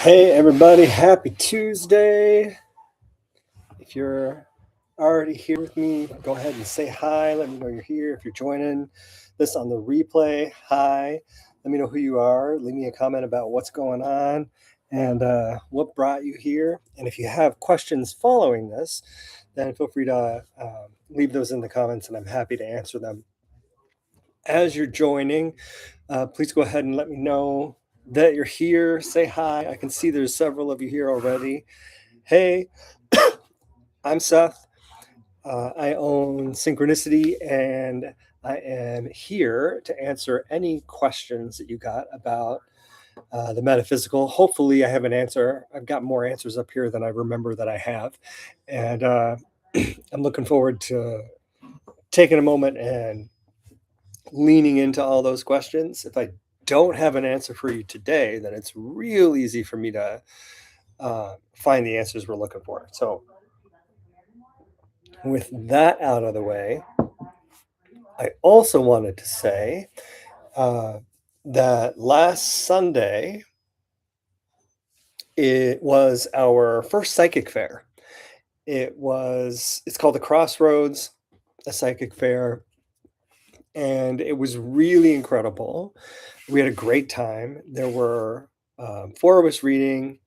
Hey everybody, happy Tuesday. If you're already here with me, go ahead and say hi. Let me know you're here. If you're joining this on the replay, hi. Let me know who you are. Leave me a comment about what's going on and what brought you here. And if you have questions following this, then feel free to leave those in the comments and I'm happy to answer them. As you're joining, please go ahead and let me know that you're here. Say hi. I can see there's several of you here already. Hey, I'm Seth. I own Synchronicity, and I am here to answer any questions that you got about the metaphysical. Hopefully, I have an answer. I've got more answers up here than I remember that I have. And I'm looking forward to taking a moment and leaning into all those questions. If I don't have an answer for you today, then it's real easy for me to find the answers we're looking for. So with that out of the way, I also wanted to say that last Sunday, it was our first psychic fair. It's called the Crossroads, a psychic fair, and it was really incredible. We had a great time. There were four of us reading: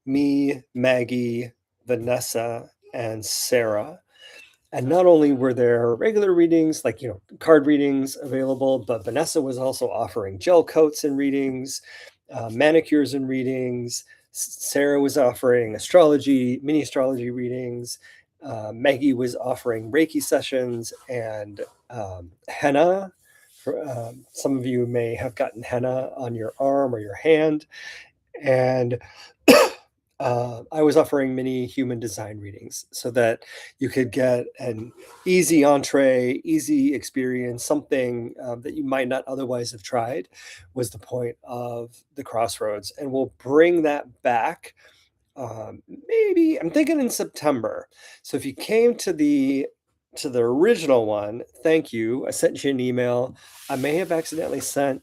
me, Maggie, Vanessa, and Sarah. And not only were there regular readings, like, card readings available, but Vanessa was also offering gel coats and readings, manicures and readings. Sarah was offering mini astrology readings. Maggie was offering Reiki sessions and henna. Some of you may have gotten henna on your arm or your hand. And I was offering mini human design readings so that you could get an easy entree, easy experience, something that you might not otherwise have tried, was the point of the Crossroads. And we'll bring that back. Maybe I'm thinking in September. So if you came to the original one, thank you. I sent you an email. I may have accidentally sent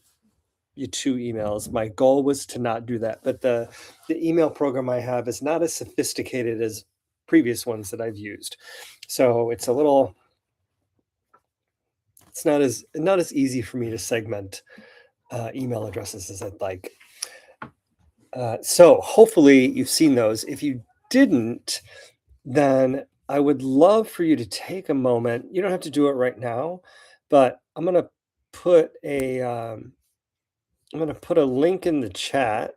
you 2 emails. My goal was to not do that, but the email program I have is not as sophisticated as previous ones that I've used. So it's not as easy for me to segment email addresses as I'd like. So hopefully you've seen those. If you didn't, then I would love for you to take a moment. You don't have to do it right now, but I'm going to put a link in the chat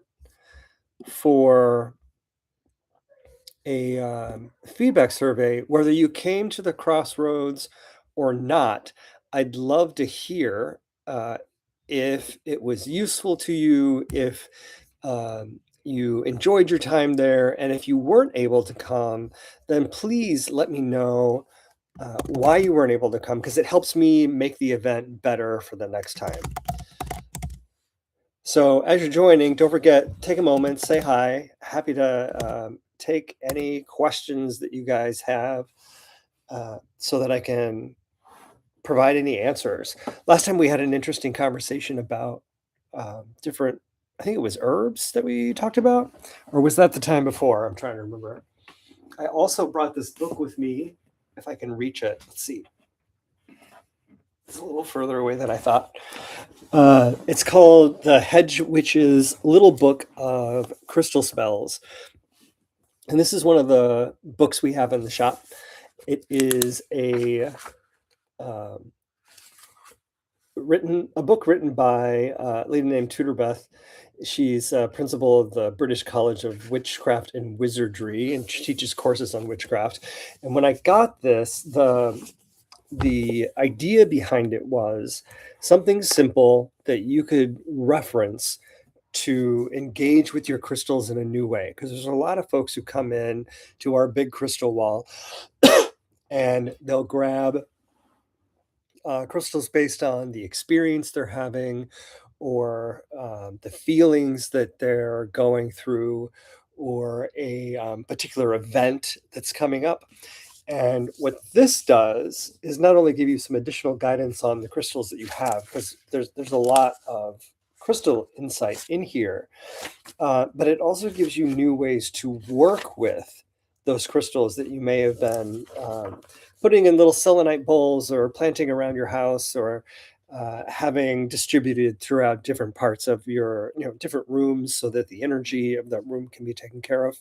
for a feedback survey, whether you came to the Crossroads or not. I'd love to hear if it was useful to you, if you enjoyed your time there, and if you weren't able to come, then please let me know why you weren't able to come, because it helps me make the event better for the next time. So as you're joining, don't forget, take a moment, say hi. Happy to take any questions that you guys have so that I can provide any answers. Last time we had an interesting conversation about different, I think it was herbs that we talked about, or was that the time before? I'm trying to remember. I also brought this book with me, if I can reach it. Let's see. It's a little further away than I thought. It's called The Hedge Witch's Little Book of Crystal Spells. And this is one of the books we have in the shop. It is a book written by a lady named Tudor Beth. She's principal of the British College of Witchcraft and Wizardry, and she teaches courses on witchcraft. And when I got this, the idea behind it was something simple that you could reference to engage with your crystals in a new way. Because there's a lot of folks who come in to our big crystal wall and they'll grab crystals based on the experience they're having or the feelings that they're going through or a particular event that's coming up. And what this does is not only give you some additional guidance on the crystals that you have, because there's a lot of crystal insight in here, but it also gives you new ways to work with those crystals that you may have been putting in little selenite bowls or planting around your house, or having distributed throughout different parts of your, different rooms, so that the energy of that room can be taken care of.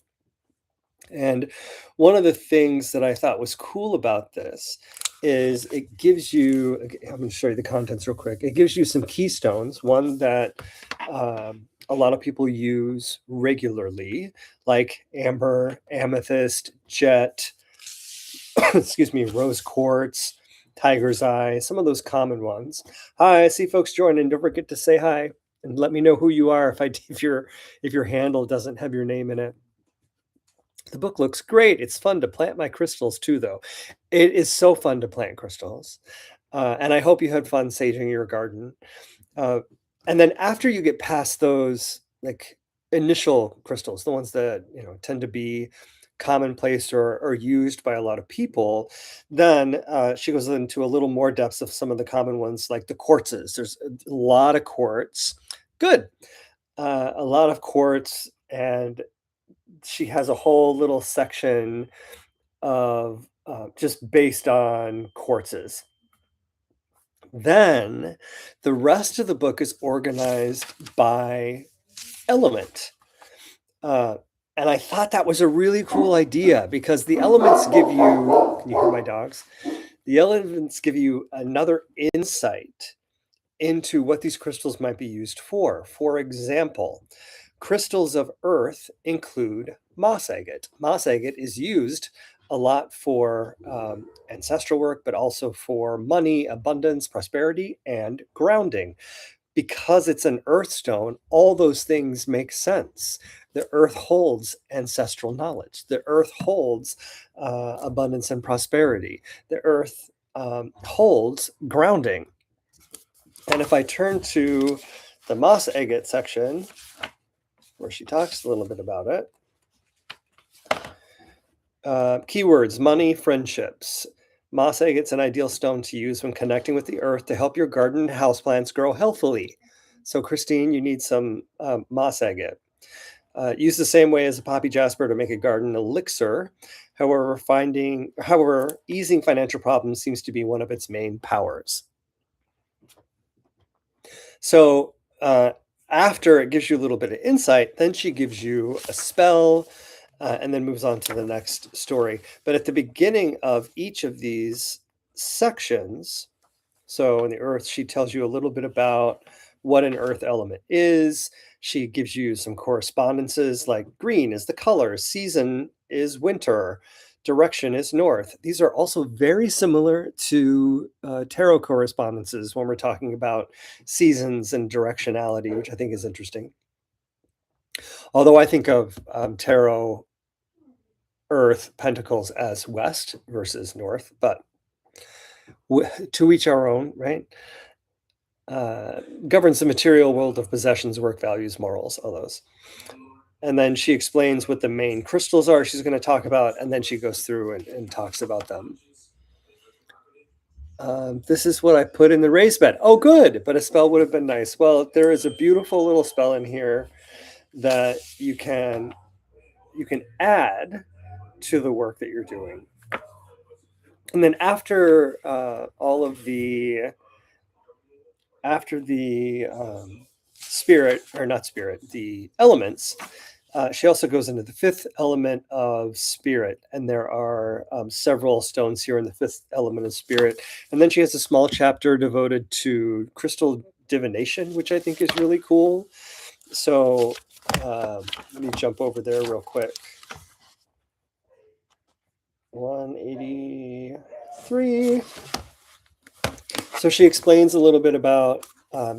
And one of the things that I thought was cool about this is it gives you, I'm going to show you the contents real quick. It gives you some keystones, one that a lot of people use regularly, like amber, amethyst, jet, excuse me, rose quartz, tiger's eye, some of those common ones. Hi, I see folks joining. Don't forget to say hi and let me know who you are if your handle doesn't have your name in it. The book looks great. It's fun to plant my crystals too, though. It is so fun to plant crystals. And I hope you had fun saging your garden. Uh, and then after you get past those like initial crystals, the ones that tend to be commonplace or used by a lot of people, then she goes into a little more depths of some of the common ones, like the quartzes. There's a lot of quartz. Good. A lot of quartz, and she has a whole little section of just based on quartzes. Then the rest of the book is organized by element. Uh, and I thought that was a really cool idea, because the elements give you, can you hear my dogs? The elements give you another insight into what these crystals might be used for. For example, crystals of earth include moss agate. Moss agate is used a lot for ancestral work, but also for money, abundance, prosperity, and grounding. Because it's an earth stone, all those things make sense. The earth holds ancestral knowledge. The earth holds abundance and prosperity. The earth holds grounding. And if I turn to the moss agate section, where she talks a little bit about it, keywords: money, friendships. Moss agate's an ideal stone to use when connecting with the earth to help your garden and houseplants grow healthily. So, Christine, you need some moss agate. Used the same way as a poppy jasper to make a garden elixir. However, easing financial problems seems to be one of its main powers. So after it gives you a little bit of insight, then she gives you a spell, and then moves on to the next story. But at the beginning of each of these sections, so in the earth, she tells you a little bit about what an earth element is. She gives you some correspondences, like green is the color, season is winter, direction is north. These are also very similar to tarot correspondences when we're talking about seasons and directionality, which I think is interesting. Although I think of tarot earth pentacles as west versus north, but to each our own, right? Governs the material world of possessions, work, values, morals, all those. And then she explains what the main crystals are she's going to talk about, and then she goes through and talks about them. This is what I put in the raised bed. Oh, good, but a spell would have been nice. Well, there is a beautiful little spell in here that you can add to the work that you're doing. And then after all of the spirit, or not spirit, the elements, she also goes into the fifth element of spirit, and there are several stones here in the fifth element of spirit. And then she has a small chapter devoted to crystal divination, which I think is really cool. So let me jump over there real quick. 183. So she explains a little bit about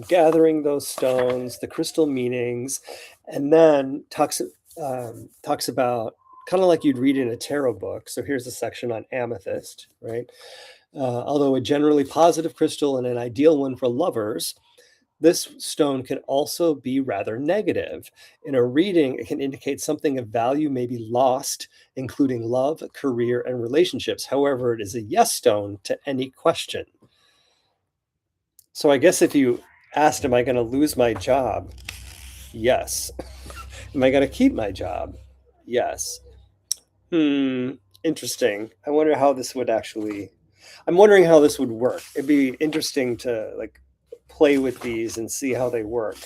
gathering those stones, the crystal meanings, and then talks about, kind of like you'd read in a tarot book. So here's a section on amethyst, right? Although a generally positive crystal and an ideal one for lovers, this stone can also be rather negative. In a reading, it can indicate something of value may be lost, including love, career, and relationships. However, it is a yes stone to any question. So I guess if you asked, am I going to lose my job? Yes. Am I going to keep my job? Yes. Hmm. Interesting. I wonder how this would actually. I'm wondering how this would work. It'd be interesting to like play with these and see how they work.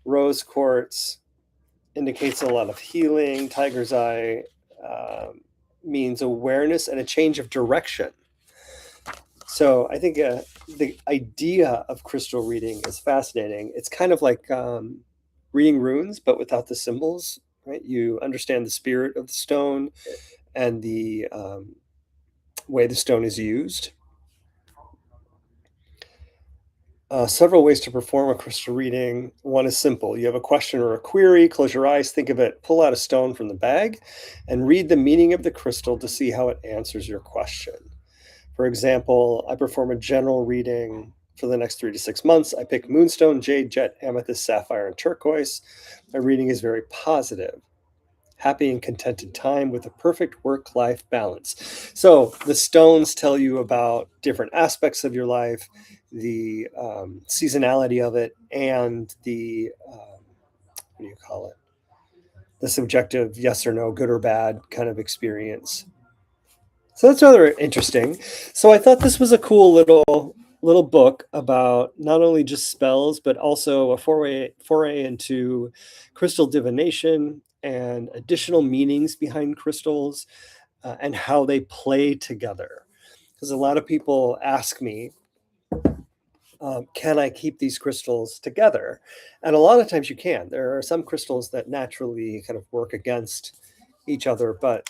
Rose quartz indicates a lot of healing. Tiger's eye means awareness and a change of direction. So I think the idea of crystal reading is fascinating. It's kind of like reading runes, but without the symbols, right? You understand the spirit of the stone and the way the stone is used. Several ways to perform a crystal reading. One is simple. You have a question or a query, close your eyes, think of it, pull out a stone from the bag, and read the meaning of the crystal to see how it answers your question. For example, I perform a general reading for the next 3 to 6 months. I pick moonstone, jade, jet, amethyst, sapphire, and turquoise. My reading is very positive. Happy and contented time with a perfect work-life balance. So the stones tell you about different aspects of your life, the seasonality of it, and the what do you call it? The subjective yes or no, good or bad kind of experience. So that's rather interesting. So I thought this was a cool little book about not only just spells, but also a foray into crystal divination and additional meanings behind crystals and how they play together. Because a lot of people ask me, can I keep these crystals together? And a lot of times you can. There are some crystals that naturally kind of work against each other, but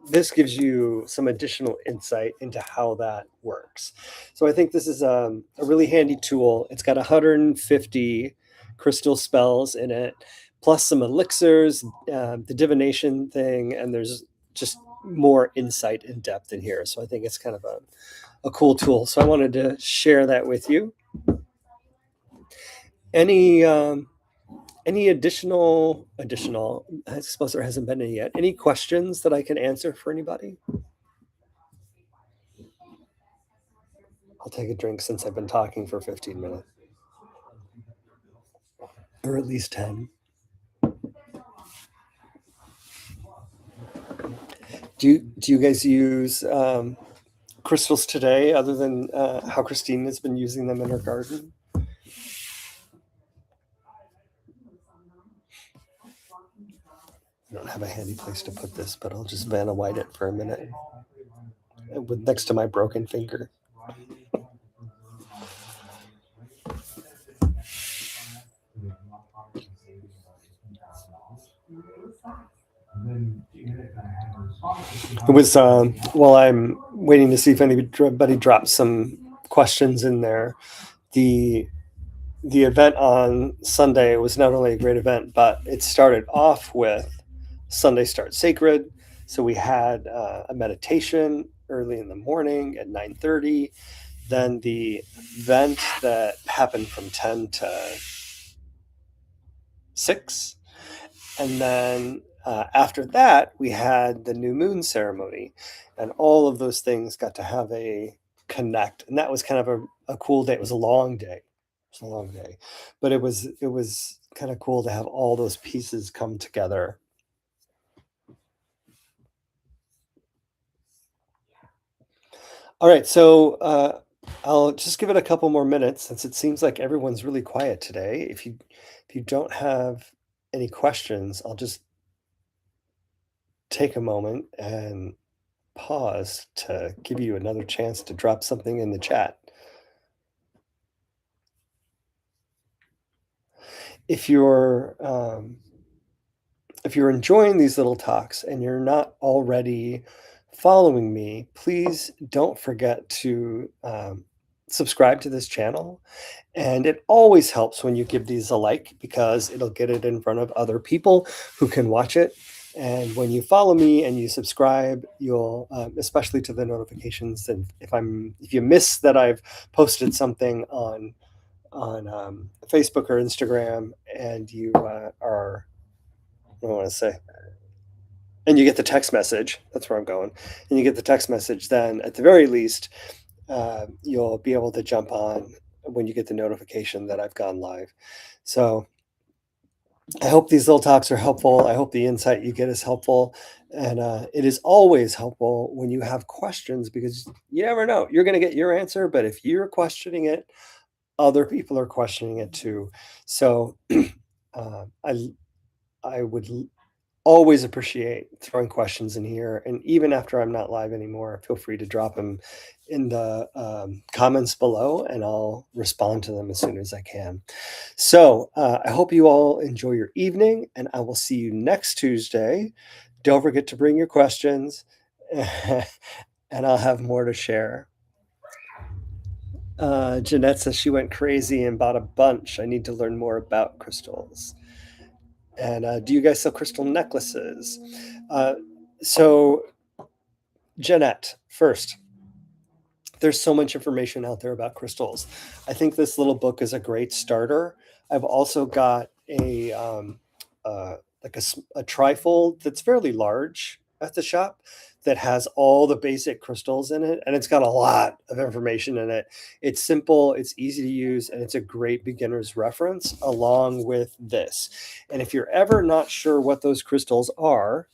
this gives you some additional insight into how that works. So I think this is a really handy tool. It's got 150 crystal spells in it, plus some elixirs, the divination thing, and there's just more insight and depth in here. So I think it's kind of a cool tool. So I wanted to share that with you. Any any additional, I suppose there hasn't been any yet. Any questions that I can answer for anybody? I'll take a drink since I've been talking for 15 minutes, or at least 10. Do you guys use crystals today, other than how Christine has been using them in her garden? I don't have a handy place to put this, but I'll just Vanna White it for a minute with next to my broken finger. It was while I'm waiting to see if anybody drops some questions in there. The the event on Sunday was not only a great event, but it started off with Sunday Start Sacred. So we had a meditation early in the morning at 9:30. Then the event that happened from 10 to 6. And then after that, we had the new moon ceremony. And all of those things got to have a connect. And that was kind of a cool day. It was a long day. It was a long day. But it was kind of cool to have all those pieces come together. All right, so I'll just give it a couple more minutes since it seems like everyone's really quiet today. If you don't have any questions, I'll just take a moment and pause to give you another chance to drop something in the chat. If you're if you're enjoying these little talks and you're not already following me, please don't forget to subscribe to this channel. And it always helps when you give these a like because it'll get it in front of other people who can watch it. And when you follow me and you subscribe, you'll, especially to the notifications, and if you miss that I've posted something on Facebook or Instagram, and you are, what do I want to say, and you get the text message, that's where I'm going, and you get the text message, then at the very least, you'll be able to jump on when you get the notification that I've gone live. So I hope these little talks are helpful. I hope the insight you get is helpful. And it is always helpful when you have questions because you never know. You're going to get your answer, but if you're questioning it, other people are questioning it too. So uh, I I would always appreciate throwing questions in here. And even after I'm not live anymore, feel free to drop them in the comments below and I'll respond to them as soon as I can. So I hope you all enjoy your evening and I will see you next Tuesday. Don't forget to bring your questions and I'll have more to share. Jeanette says she went crazy and bought a bunch. I need to learn more about crystals. And do you guys sell crystal necklaces? So, Jeanette, first, there's so much information out there about crystals. I think this little book is a great starter. I've also got like a trifold that's fairly large at the shop that has all the basic crystals in it, and it's got a lot of information in it. It's simple, it's easy to use, and it's a great beginner's reference along with this. And if you're ever not sure what those crystals are,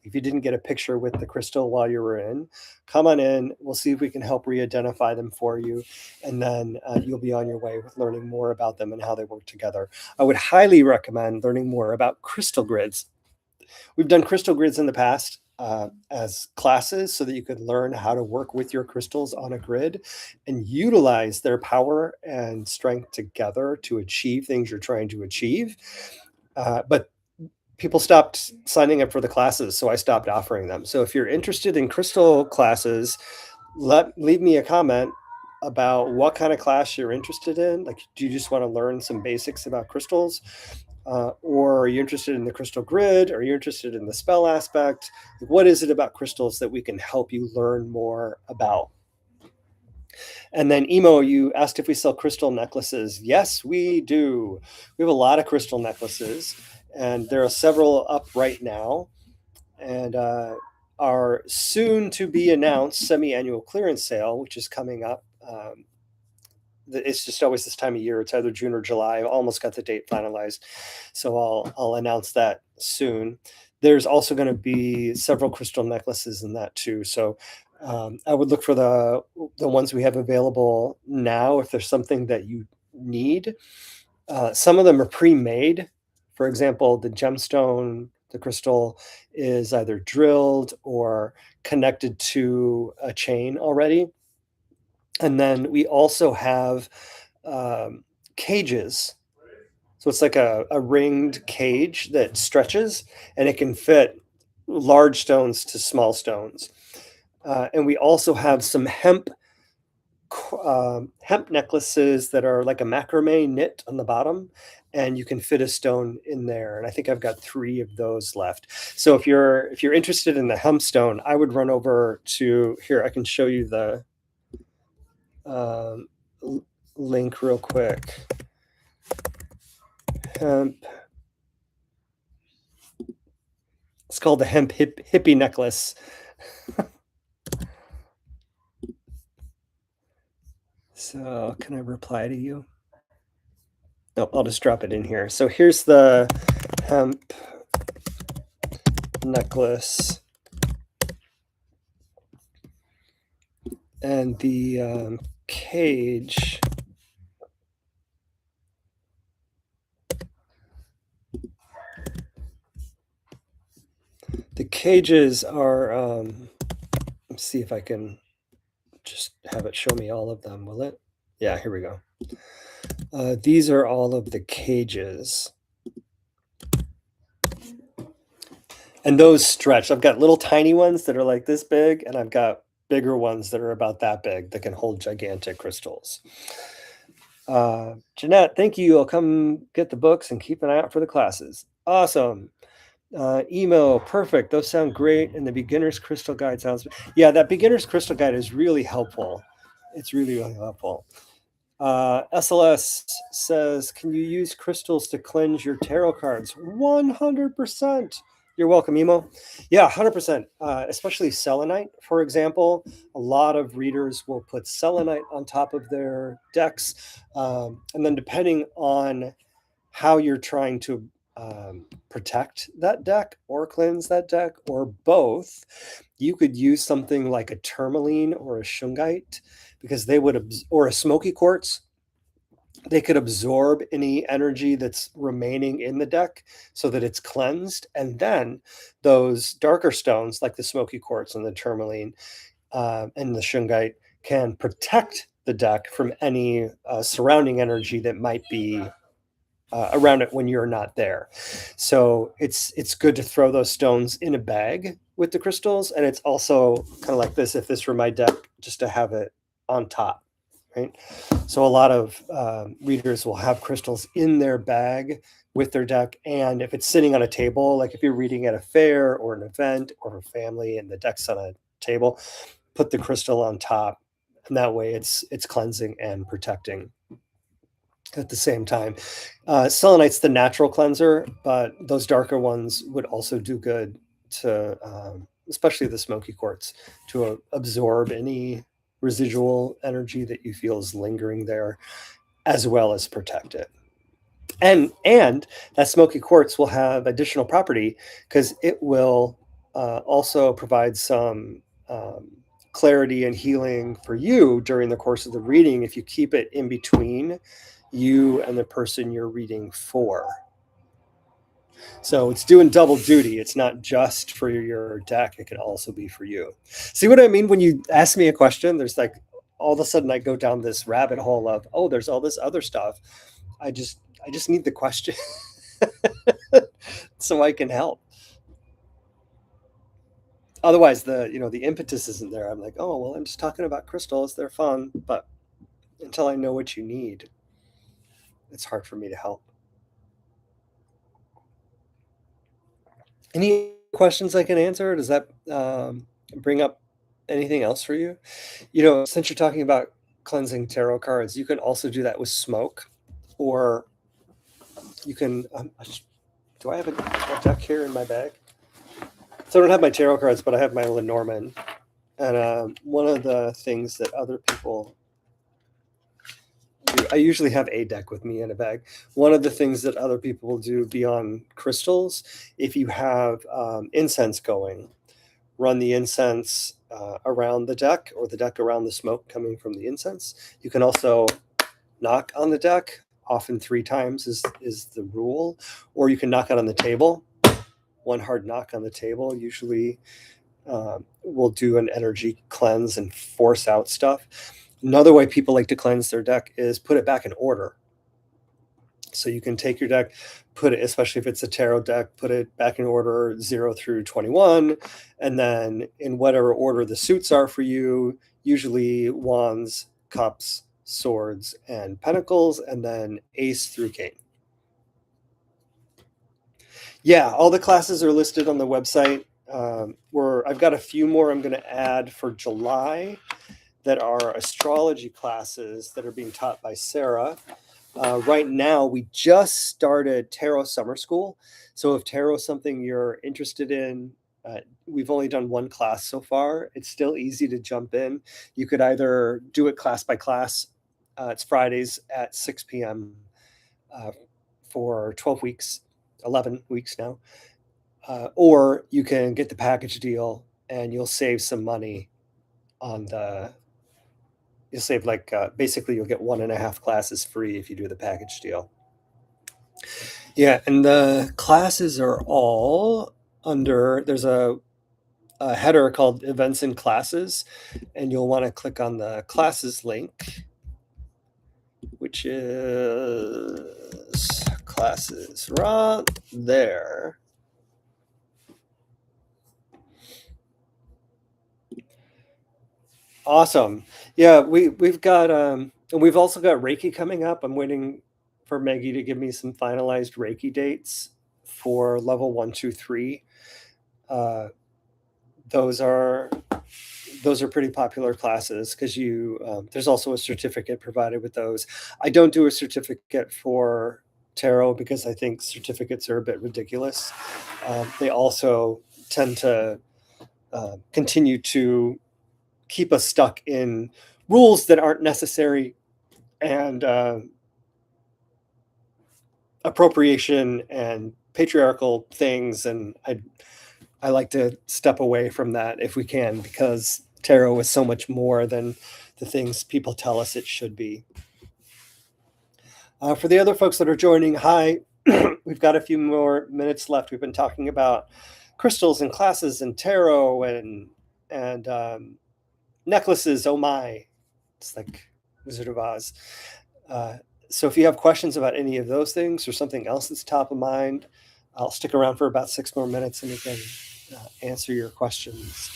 if you didn't get a picture with the crystal while you were in, come on in. We'll see if we can help re-identify them for you. And then you'll be on your way with learning more about them and how they work together. I would highly recommend learning more about crystal grids. We've done crystal grids in the past as classes so that you could learn how to work with your crystals on a grid and utilize their power and strength together to achieve things you're trying to achieve. But people stopped signing up for the classes, so I stopped offering them. So if you're interested in crystal classes, leave me a comment about what kind of class you're interested in. Like, do you just want to learn some basics about crystals? Or are you interested in the crystal grid? Are you interested in the spell aspect? What is it about crystals that we can help you learn more about? And then Emo, you asked if we sell crystal necklaces. Yes, we do. We have a lot of crystal necklaces, and there are several up right now. And our soon to be announced semi-annual clearance sale, which is coming up. It's just always this time of year. It's either June or July. I almost got the date finalized, so I'll announce that soon. There's also going to be several crystal necklaces in that too. So I would look for the ones we have available now. If there's something that you need, some of them are pre-made. For example, the gemstone, the crystal is either drilled or connected to a chain already. And then we also have cages. So it's like a ringed cage that stretches and it can fit large stones to small stones. And we also have some hemp necklaces that are like a macrame knit on the bottom, and you can fit a stone in there. And I think I've got 3 of those left. So if you're interested in the hemp stone, I would run over to here. I can show you the um, link real quick. Hemp. It's called the hemp hippie necklace. So can I reply to you? No, I'll just drop it in here. So here's the hemp necklace. And the cage. The cages are, let's see if I can just have it show me all of them, will it? Yeah, here we go. These are all of the cages. And those stretch. I've got little tiny ones that are like this big, and I've got bigger ones that are about that big that can hold gigantic crystals. Jeanette, thank you. I'll come get the books and keep an eye out for the classes. Awesome. Emo, perfect. Those sound great. And the beginner's crystal guide sounds, yeah, that beginner's crystal guide is really helpful. It's really, really helpful. SLS says, can you use crystals to cleanse your tarot cards? 100%. You're welcome, Emo. Yeah, 100%. Especially selenite, for example. A lot of readers will put selenite on top of their decks. And then, depending on how you're trying to protect that deck or cleanse that deck or both, you could use something like a tourmaline or a shungite because they would, or a smoky quartz, they could absorb any energy that's remaining in the deck so that it's cleansed. And then those darker stones, like the smoky quartz and the tourmaline and the shungite, can protect the deck from any surrounding energy that might be around it when you're not there. So it's good to throw those stones in a bag with the crystals, and it's also kind of like this, if this were my deck, just to have it on top, right? So a lot of readers will have crystals in their bag with their deck, and if it's sitting on a table, like if you're reading at a fair or an event or a family and the deck's on a table, put the crystal on top, and that way it's cleansing and protecting at the same time. Selenite's the natural cleanser, but those darker ones would also do good to, especially the smoky quartz, to absorb any residual energy that you feel is lingering there, as well as protect it. And that smoky quartz will have additional property because it will also provide some clarity and healing for you during the course of the reading if you keep it in between you and the person you're reading for. So it's doing double duty. It's not just for your deck, it can also be for you. See what I mean? When you ask me a question, there's like all of a sudden I go down this rabbit hole of, oh, there's all this other stuff. I just need the question so I can help. Otherwise, the impetus isn't there. I'm like, oh well, I'm just talking about crystals. They're fun, but until I know what you need, it's hard for me to help. Any questions I can answer? Does that bring up anything else for you? Since you're talking about cleansing tarot cards, you can also do that with smoke, or you can. Do I have a deck here in my bag? So I don't have my tarot cards, but I have my Lenormand. And one of the things that other people do, I usually have a deck with me in a bag. One of the things that other people will do beyond crystals, if you have incense going, run the incense around the deck or the deck around the smoke coming from the incense. You can also knock on the deck, often 3 times is the rule, or you can knock it on the table. One hard knock on the table usually will do an energy cleanse and force out stuff. Another way people like to cleanse their deck is put it back in order. So you can take your deck, put it, especially if it's a tarot deck, put it back in order 0 through 21, and then in whatever order the suits are for you, usually wands, cups, swords, and pentacles, and then ace through king. Yeah, all the classes are listed on the website. I've got a few more I'm going to add for July that are astrology classes that are being taught by Sarah. Right now, we just started Tarot Summer School. So if tarot is something you're interested in, we've only done 1 class so far. It's still easy to jump in. You could either do it class by class. It's Fridays at 6 p.m. For 12 weeks, 11 weeks now. Or you can get the package deal and you'll save some money on you'll save basically you'll get 1.5 classes free if you do the package deal. Yeah, and the classes are all there's a header called events and classes, and you'll want to click on the classes link, which is classes right there. Awesome. Yeah, we've got and we've also got Reiki coming up. I'm waiting for Maggie to give me some finalized Reiki dates for level 1, 2, 3. Those are pretty popular classes because there's also a certificate provided with those. I don't do a certificate for tarot because I think certificates are a bit ridiculous. They also tend to continue to keep us stuck in rules that aren't necessary and appropriation and patriarchal things. And I like to step away from that if we can, because tarot is so much more than the things people tell us it should be. For the other folks that are joining, hi. We've got a few more minutes left. We've been talking about crystals and classes and tarot and necklaces. Oh my, it's like Wizard of Oz. Uh, so if you have questions about any of those things or something else that's top of mind, I'll stick around for about 6 more minutes and we can answer your questions.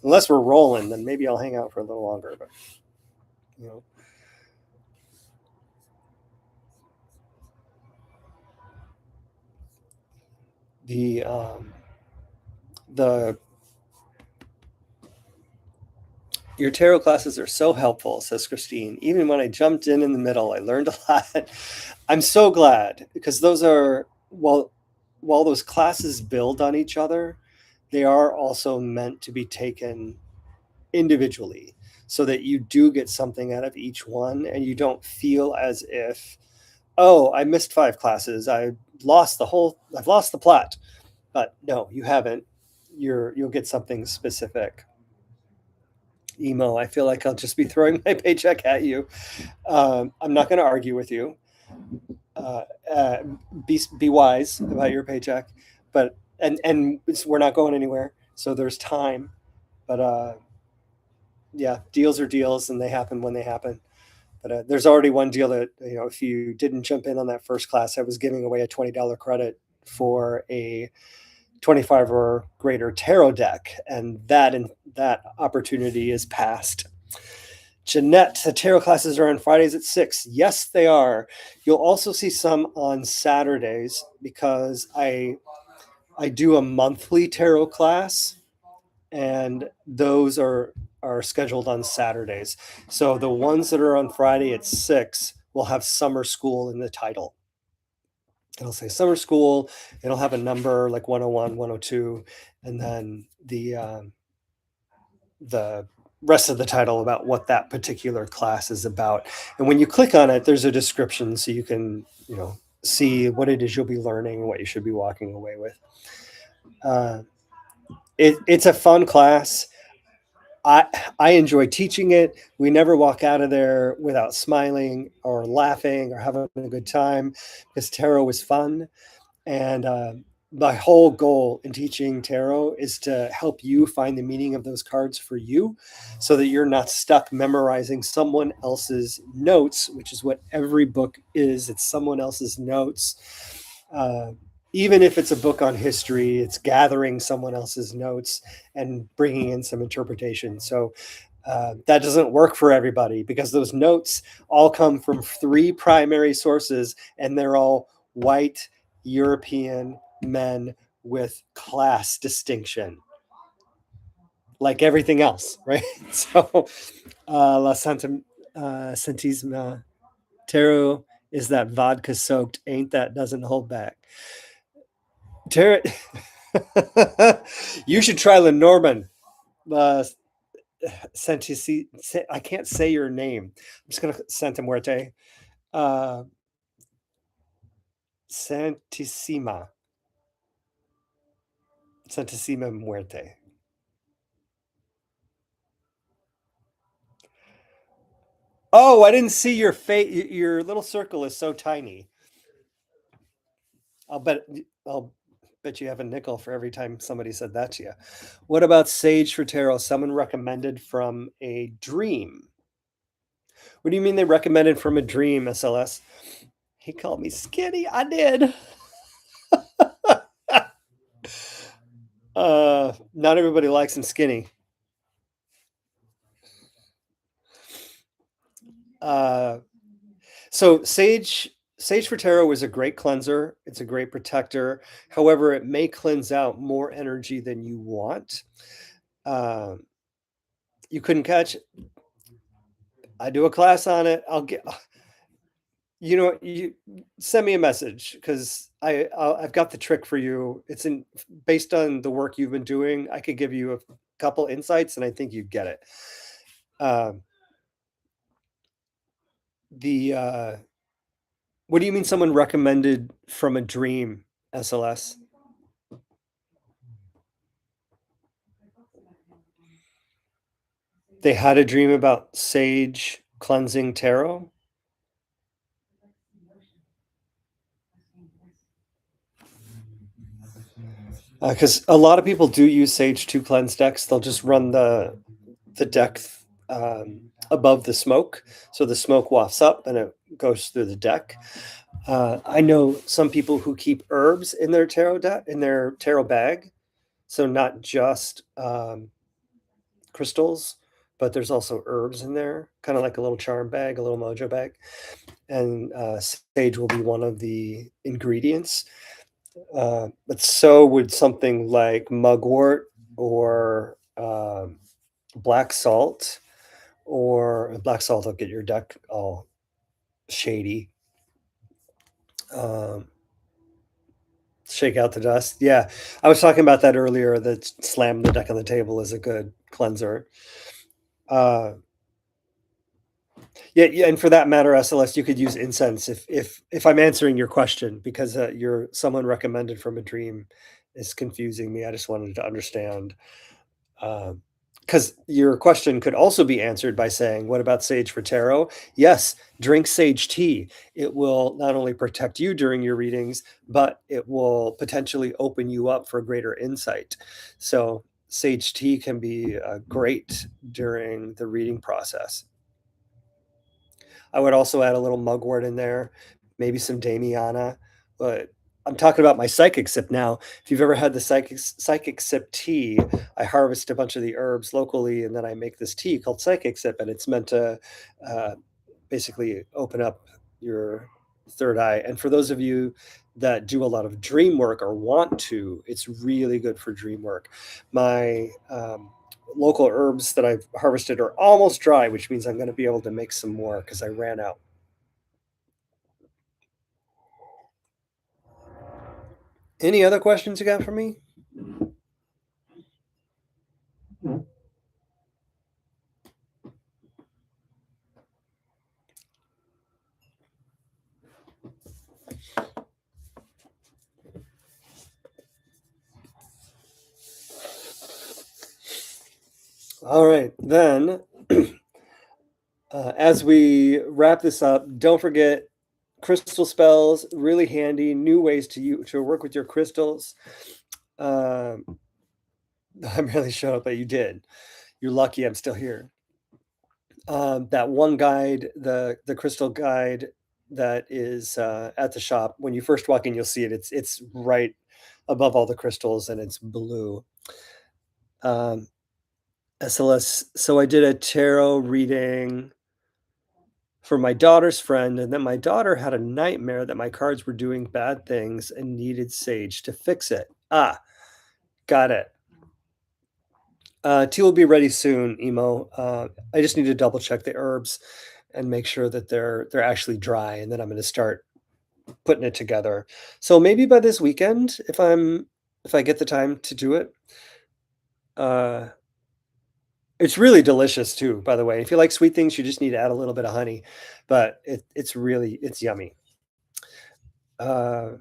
Unless we're rolling, then maybe I'll hang out for a little longer. But you know, the the your tarot classes are so helpful, says Christine. Even when I jumped in the middle, I learned a lot. I'm so glad because those are while those classes build on each other, they are also meant to be taken individually so that you do get something out of each one and you don't feel as if, oh, I missed 5 classes. I've lost the plot. But no, you haven't. You'll get something specific. Emo, I feel like I'll just be throwing my paycheck at you. I'm not going to argue with you. Uh, uh, be wise about your paycheck, but and we're not going anywhere. So there's time, but yeah, deals are deals, and they happen when they happen. But there's already one deal that if you didn't jump in on that first class, I was giving away a $20 credit for a 25 or greater tarot deck, and that opportunity is past. Jeanette, the tarot classes are on Fridays at 6. Yes, they are. You'll also see some on Saturdays because I do a monthly tarot class, and those are scheduled on Saturdays. So the ones that are on Friday at 6 will have summer school in the title. It'll say summer school. It'll have a number like 101, 102, and then the rest of the title about what that particular class is about. And when you click on it, there's a description so you can, see what it is you'll be learning and what you should be walking away with. It's a fun class. I enjoy teaching it. We never walk out of there without smiling or laughing or having a good time because tarot is fun. And my whole goal in teaching tarot is to help you find the meaning of those cards for you so that you're not stuck memorizing someone else's notes, which is what every book is. It's someone else's notes. Even if it's a book on history, it's gathering someone else's notes and bringing in some interpretation. So that doesn't work for everybody because those notes all come from 3 primary sources and they're all white European men with class distinction, like everything else, right? So, La Santa Santisima Tarot is that vodka soaked, ain't that doesn't hold back. Tarot, you should try Lenormand. Uh, I can't say your name. I'm just gonna Santa Muerte. Uh, Santissima. Santissima Muerte. Oh, I didn't see your face. Your little circle is so tiny. I'll bet I'll bet you have a nickel for every time somebody said that to you. What about Sage for Tarot? Someone recommended from a dream. What do you mean they recommended from a dream, SLS? He called me skinny. I did. Not everybody likes him skinny. So Sage for Tarot is a great cleanser. It's a great protector. However, it may cleanse out more energy than you want. You couldn't catch. I do a class on it. You know, you send me a message because I've got the trick for you. It's in based on the work you've been doing. I could give you a couple insights, and I think you'd get it. Um, the what do you mean? Someone recommended from a dream? SLS. They had a dream about sage cleansing tarot. Because a lot of people do use Sage to cleanse decks. They'll just run the deck above the smoke, so the smoke wafts up and it goes through the deck. I know some people who keep herbs in their tarot deck in their tarot bag, so not just crystals, but there's also herbs in there, kind of like a little charm bag, a little mojo bag, and sage will be one of the ingredients. But so would something like mugwort or black salt, or black salt will get your deck all shady. Um, shake out the dust. Yeah, I was talking about that earlier. That slam the deck on the table is a good cleanser. Uh, yeah, yeah, and for that matter, SLS, you could use incense if I'm answering your question because you're someone recommended from a dream is confusing me. I just wanted to understand. Because your question could also be answered by saying, "What about sage for tarot?" Yes, drink sage tea. It will not only protect you during your readings, but it will potentially open you up for greater insight. So, sage tea can be great during the reading process. I would also add a little mugwort in there, maybe some Damiana. But I'm talking about my psychic sip now. If you've ever had the psychic sip tea, I harvest a bunch of the herbs locally, and then I make this tea called psychic sip, and it's meant to uh, basically open up your third eye. And for those of you that do a lot of dream work or want to, it's really good for dream work. My local herbs that I've harvested are almost dry, which means I'm going to be able to make some more because I ran out. Any other questions you got for me? All right, then, as we wrap this up, don't forget crystal spells, really handy, new ways to work with your crystals. Um, I'm really showing up that you did. You're lucky I'm still here. That one guide, the crystal guide that is at the shop. When you first walk in, you'll see it. It's right above all the crystals, and it's blue. Um, SLS. So I did a tarot reading for my daughter's friend, and then my daughter had a nightmare that my cards were doing bad things and needed sage to fix it. Ah, got it. Tea will be ready soon, Emo. I just need to double check the herbs and make sure that they're actually dry, and then I'm going to start putting it together. So maybe by this weekend, if I get the time to do it. Uh, it's really delicious too, by the way. If you like sweet things, you just need to add a little bit of honey, but it's yummy. Uh,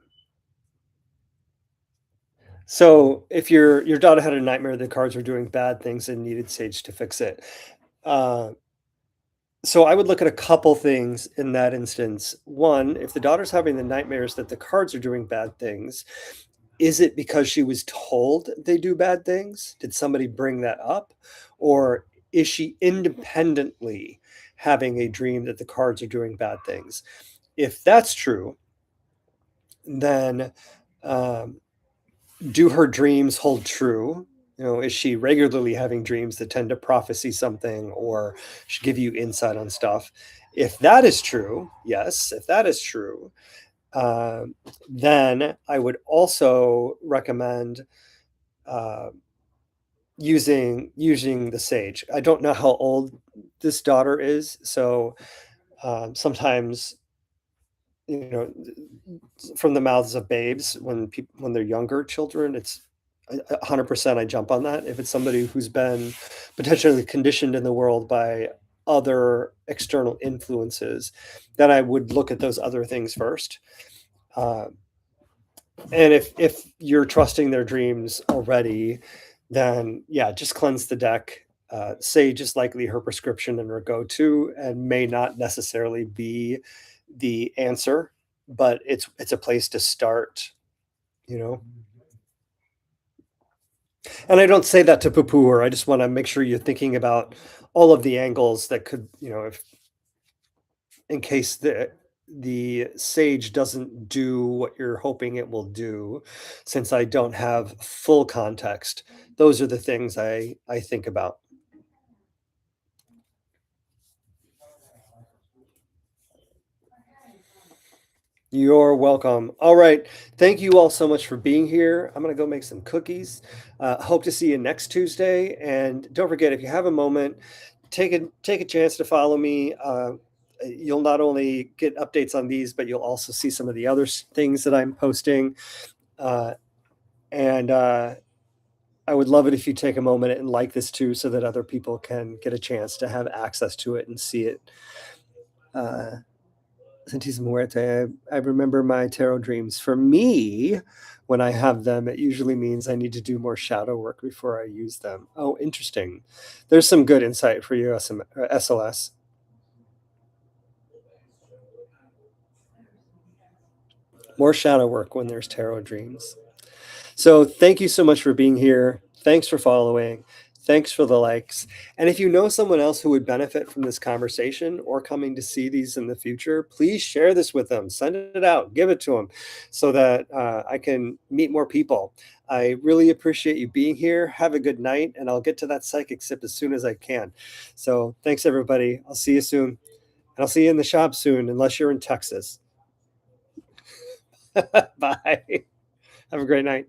so if your daughter had a nightmare, the cards were doing bad things and needed sage to fix it. Uh, so I would look at a couple things in that instance. One, if the daughter's having the nightmares that the cards are doing bad things, is it because she was told they do bad things? Did somebody bring that up? Or is she independently having a dream that the cards are doing bad things? If that's true, then um, do her dreams hold true? You know, is she regularly having dreams that tend to prophecy something or should give you insight on stuff? If that is true, yes, if that is true, um, then I would also recommend uh, using the sage. I don't know how old this daughter is, so sometimes you know, from the mouths of babes when they're younger children, it's 100% I jump on that. If it's somebody who's been potentially conditioned in the world by other external influences, then I would look at those other things first. Uh, and if you're trusting their dreams already, then yeah, just cleanse the deck. Sage is likely her prescription and her go-to, and may not necessarily be the answer, but it's a place to start, you know. And I don't say that to poo-poo her. I just want to make sure you're thinking about all of the angles that could, if in case the sage doesn't do what you're hoping it will do, since I don't have full context. Those are the things I think about. You're welcome. All right. Thank you all so much for being here. I'm going to go make some cookies. Hope to see you next Tuesday. And don't forget, if you have a moment, take a chance to follow me. You'll not only get updates on these, but you'll also see some of the other things that I'm posting. Uh, and I would love it if you take a moment and like this too, so that other people can get a chance to have access to it and see it. Uh, Sentis Muerte, I remember my tarot dreams. For me, when I have them, it usually means I need to do more shadow work before I use them. Oh, interesting. There's some good insight for you, SLS. More shadow work when there's tarot dreams. So thank you so much for being here. Thanks for following. Thanks for the likes. And if you know someone else who would benefit from this conversation or coming to see these in the future, please share this with them. Send it out, give it to them so that I can meet more people. I really appreciate you being here. Have a good night, and I'll get to that psychic sip as soon as I can. So thanks, everybody. I'll see you soon. And I'll see you in the shop soon, unless you're in Texas. Bye. Have a great night.